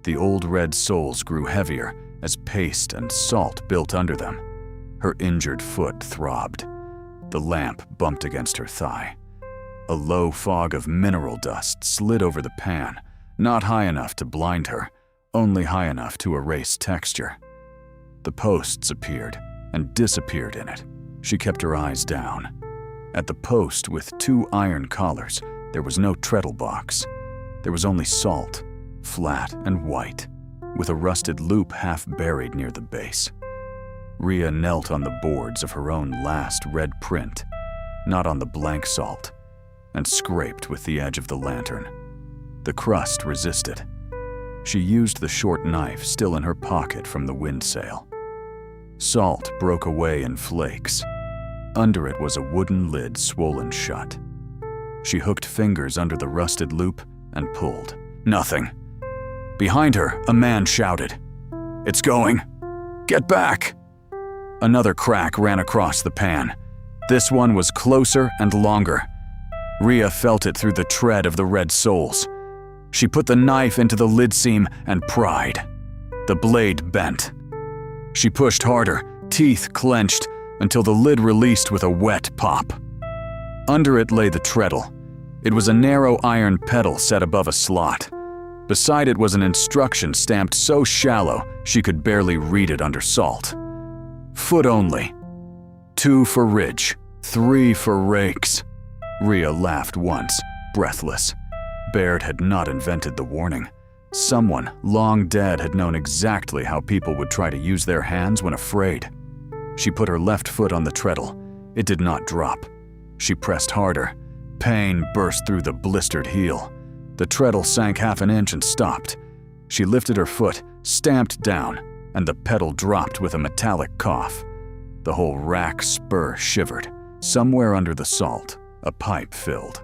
The old red soles grew heavier as paste and salt built under them. Her injured foot throbbed. The lamp bumped against her thigh. A low fog of mineral dust slid over the pan, not high enough to blind her, only high enough to erase texture. The posts appeared and disappeared in it. She kept her eyes down. At the post with 2 iron collars, there was no treadle box. There was only salt, flat and white, with a rusted loop half buried near the base. Rhea knelt on the boards of her own last red print, not on the blank salt, and scraped with the edge of the lantern. The crust resisted. She used the short knife still in her pocket from the windsail. Salt broke away in flakes. Under it was a wooden lid swollen shut. She hooked fingers under the rusted loop and pulled. Nothing. Behind her, a man shouted, "It's going! Get back!" Another crack ran across the pan. This one was closer and longer. Rhea felt it through the tread of the red soles. She put the knife into the lid seam and pried. The blade bent. She pushed harder, teeth clenched, until the lid released with a wet pop. Under it lay the treadle. It was a narrow iron pedal set above a slot. Beside it was an instruction stamped so shallow she could barely read it under salt. Foot only. 2 for ridge, 3 for rakes. Rhea laughed once, breathless. Baird had not invented the warning. Someone, long dead, had known exactly how people would try to use their hands when afraid. She put her left foot on the treadle. It did not drop. She pressed harder. Pain burst through the blistered heel. The treadle sank half an inch and stopped. She lifted her foot, stamped down, and the pedal dropped with a metallic cough. The whole rack spur shivered. Somewhere under the salt, a pipe filled.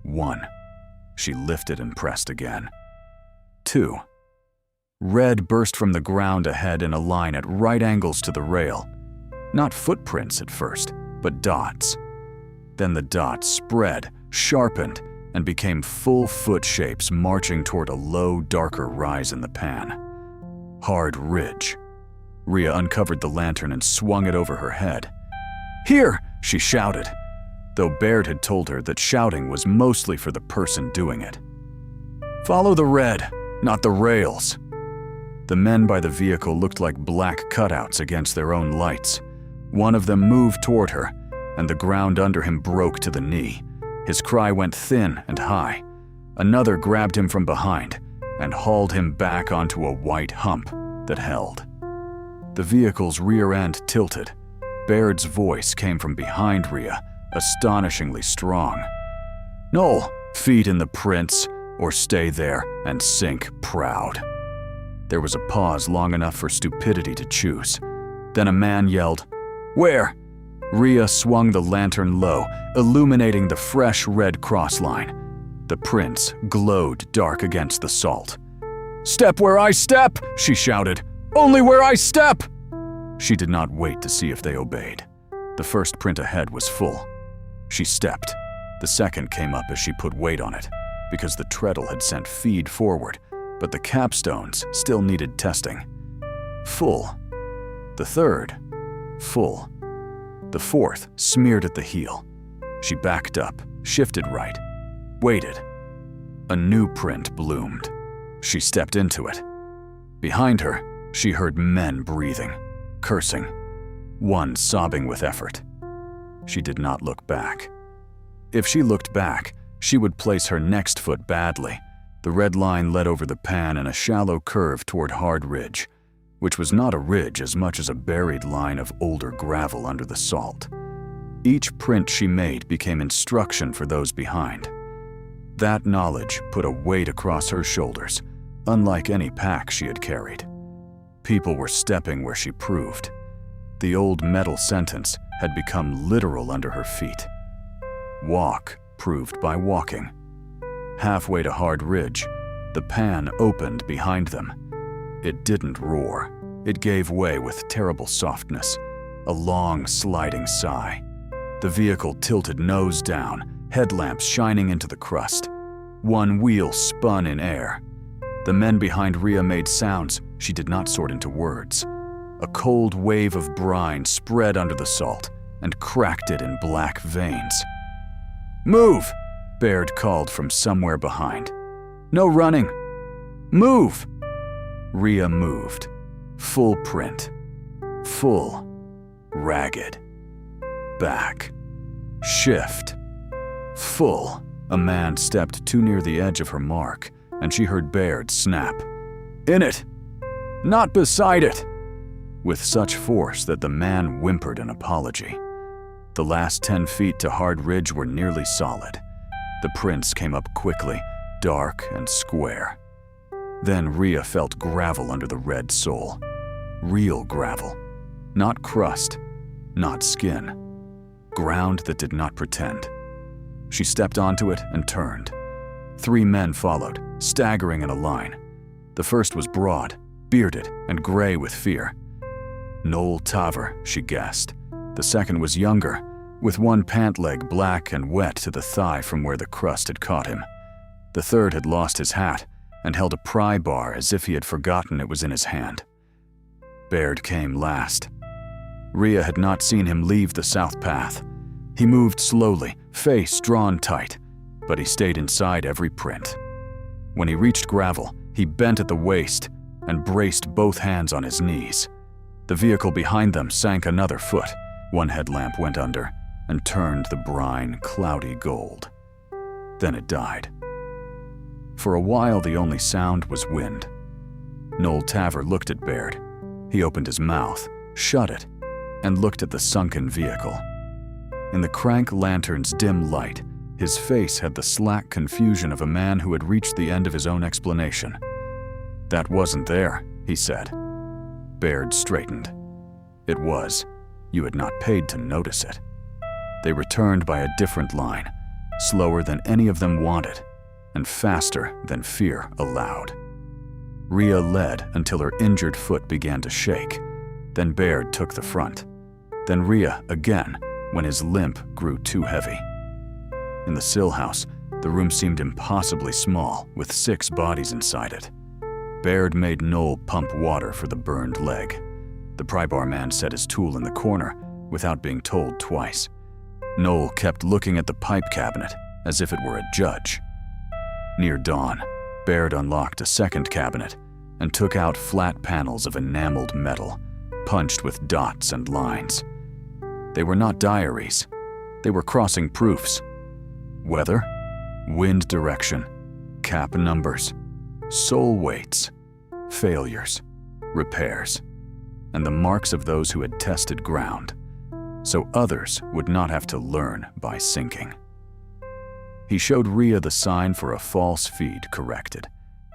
1. She lifted and pressed again. 2. Red burst from the ground ahead in a line at right angles to the rail. Not footprints at first, but dots. Then the dots spread, sharpened, and became full foot shapes marching toward a low, darker rise in the pan. Hard ridge. Rhea uncovered the lantern and swung it over her head. "Here!" she shouted, though Baird had told her that shouting was mostly for the person doing it. "Follow the red, not the rails." The men by the vehicle looked like black cutouts against their own lights. One of them moved toward her, and the ground under him broke to the knee. His cry went thin and high. Another grabbed him from behind and hauled him back onto a white hump that held. The vehicle's rear end tilted. Baird's voice came from behind Rhea, astonishingly strong. "No, feet in the prints, or stay there and sink proud." There was a pause long enough for stupidity to choose. Then a man yelled, "Where?" Rhea swung the lantern low, illuminating the fresh red cross line. The prints glowed dark against the salt. "Step where I step!" she shouted. "Only where I step!" She did not wait to see if they obeyed. The first print ahead was full. She stepped. The second came up as she put weight on it, because the treadle had sent feed forward, but the capstones still needed testing. Full. The third. Full. The fourth smeared at the heel. She backed up, shifted right, waited. A new print bloomed. She stepped into it. Behind her, she heard men breathing, cursing, one sobbing with effort. she did not look back. If she looked back, she would place her next foot badly. The red line led over the pan in a shallow curve toward Hard Ridge, which was not a ridge as much as a buried line of older gravel under the salt. Each print she made became instruction for those behind. That knowledge put a weight across her shoulders, unlike any pack she had carried. People were stepping where she proved. The old metal sentence had become literal under her feet. Walk proved by walking. Halfway to Hard Ridge, the pan opened behind them. It didn't roar. It gave way with terrible softness, a long sliding sigh. The vehicle tilted nose down, headlamps shining into the crust. One wheel spun in air. The men behind Rhea made sounds she did not sort into words. A cold wave of brine spread under the salt and cracked it in black veins. "Move!" Baird called from somewhere behind. "No running! Move!" Rhea moved. Full print. Full. Ragged. Back. Shift. Full. A man stepped too near the edge of her mark, and she heard Baird snap. "In it! Not beside it!" with such force that the man whimpered an apology. The last 10 feet to Hard Ridge were nearly solid. The prints came up quickly, dark and square. Then Rhea felt gravel under the red sole. Real gravel. Not crust, not skin. Ground that did not pretend. She stepped onto it and turned. 3 men followed, staggering in a line. The first was broad, bearded, and gray with fear. Noel Taver, she guessed. The second was younger, with one pant leg black and wet to the thigh from where the crust had caught him. The third had lost his hat and held a pry bar as if he had forgotten it was in his hand. Baird came last. Rhea had not seen him leave the south path. He moved slowly, face drawn tight, but he stayed inside every print. When he reached gravel, he bent at the waist and braced both hands on his knees. The vehicle behind them sank another foot. One headlamp went under and turned the brine cloudy gold. Then it died. For a while, the only sound was wind. Noel Taver looked at Baird. He opened his mouth, shut it, and looked at the sunken vehicle. In the crank lantern's dim light, his face had the slack confusion of a man who had reached the end of his own explanation. "That wasn't there," he said. Baird straightened. "It was. You had not paid to notice it." They returned by a different line, slower than any of them wanted, and faster than fear allowed. Rhea led until her injured foot began to shake. Then Baird took the front. Then Rhea again, when his limp grew too heavy. In the sill house, the room seemed impossibly small, with 6 bodies inside it. Baird made Noel pump water for the burned leg. The pry-bar man set his tool in the corner, without being told twice. Noel kept looking at the pipe cabinet, as if it were a judge. Near dawn, Baird unlocked a second cabinet and took out flat panels of enameled metal, punched with dots and lines. They were not diaries. They were crossing proofs. Weather, wind direction, cap numbers, soul weights, failures, repairs, and the marks of those who had tested ground, so others would not have to learn by sinking. He showed Rhea the sign for a false feed corrected,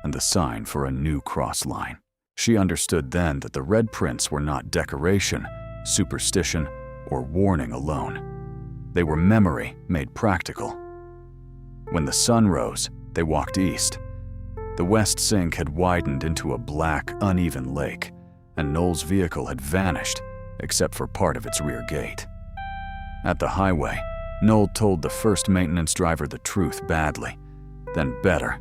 and the sign for a new cross line. She understood then that the red prints were not decoration, superstition, or warning alone. They were memory made practical. When the sun rose, they walked east. The west sink had widened into a black, uneven lake, and Noel's vehicle had vanished, except for part of its rear gate. At the highway, Noel told the first maintenance driver the truth badly, then better,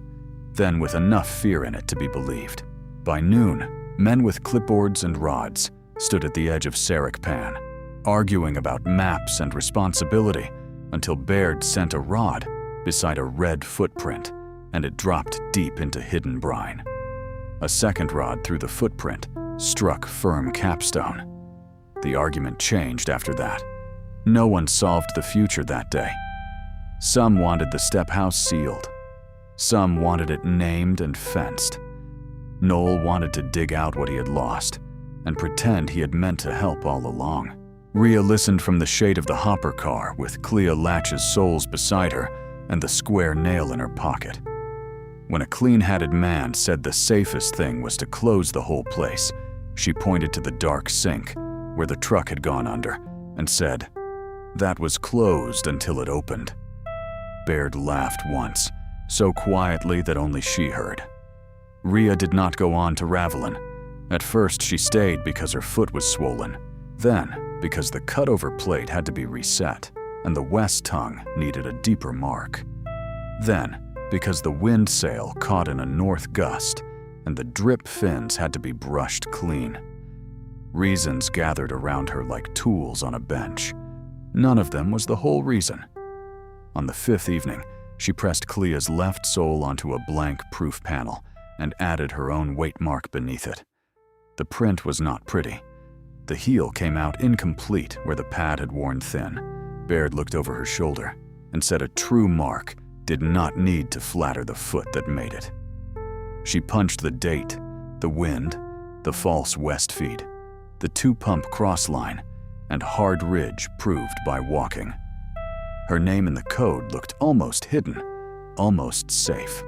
then with enough fear in it to be believed. By noon, men with clipboards and rods stood at the edge of Sarek Pan, arguing about maps and responsibility until Baird sent a rod beside a red footprint, and it dropped deep into hidden brine. A second rod through the footprint struck firm capstone. The argument changed after that. No one solved the future that day. Some wanted the step house sealed. Some wanted it named and fenced. Noel wanted to dig out what he had lost and pretend he had meant to help all along. Rhea listened from the shade of the hopper car with Clea Latch's soles beside her and the square nail in her pocket. When a clean-hatted man said the safest thing was to close the whole place, she pointed to the dark sink where the truck had gone under and said, "That was closed until it opened." Baird laughed once, so quietly that only she heard. Rhea did not go on to Ravelin. At first she stayed because her foot was swollen, then because the cutover plate had to be reset and the west tongue needed a deeper mark. Then because the wind sail caught in a north gust and the drip fins had to be brushed clean. Reasons gathered around her like tools on a bench. None of them was the whole reason. On the fifth evening, she pressed Clea's left sole onto a blank proof panel and added her own weight mark beneath it. The print was not pretty. The heel came out incomplete where the pad had worn thin. Baird looked over her shoulder and said a true mark did not need to flatter the foot that made it. She punched the date, the wind, the false west feed, the two-pump crossline, and hard ridge proved by walking. Her name in the code looked almost hidden, almost safe.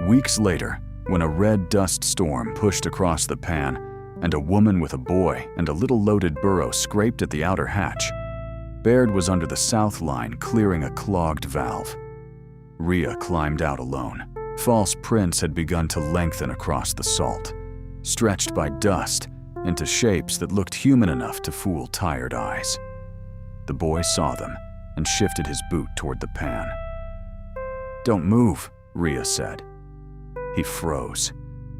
Weeks later, when a red dust storm pushed across the pan and a woman with a boy and a little loaded burro scraped at the outer hatch, Baird was under the south line clearing a clogged valve. Rhea climbed out alone. False prints had begun to lengthen across the salt, stretched by dust into shapes that looked human enough to fool tired eyes. The boy saw them and shifted his boot toward the pan. "Don't move," Rhea said. He froze.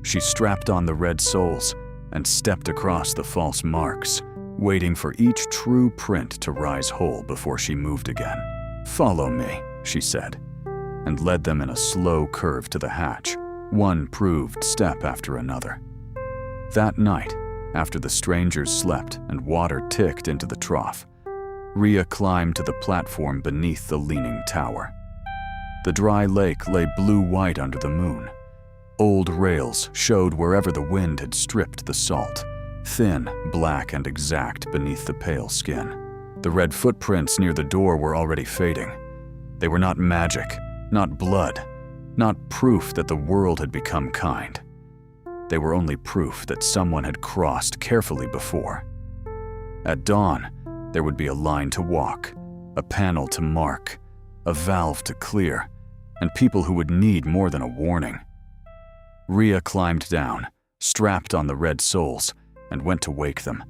She strapped on the red soles and stepped across the false marks, waiting for each true print to rise whole before she moved again. "Follow me," she said, and led them in a slow curve to the hatch, one proved step after another. That night, after the strangers slept and water ticked into the trough, Rhea climbed to the platform beneath the leaning tower. The dry lake lay blue-white under the moon. Old rails showed wherever the wind had stripped the salt, thin, black, and exact beneath the pale skin. The red footprints near the door were already fading. They were not magic, not blood, not proof that the world had become kind. They were only proof that someone had crossed carefully before. At dawn, there would be a line to walk, a panel to mark, a valve to clear, and people who would need more than a warning. Rhea climbed down, strapped on the red soles, and went to wake them,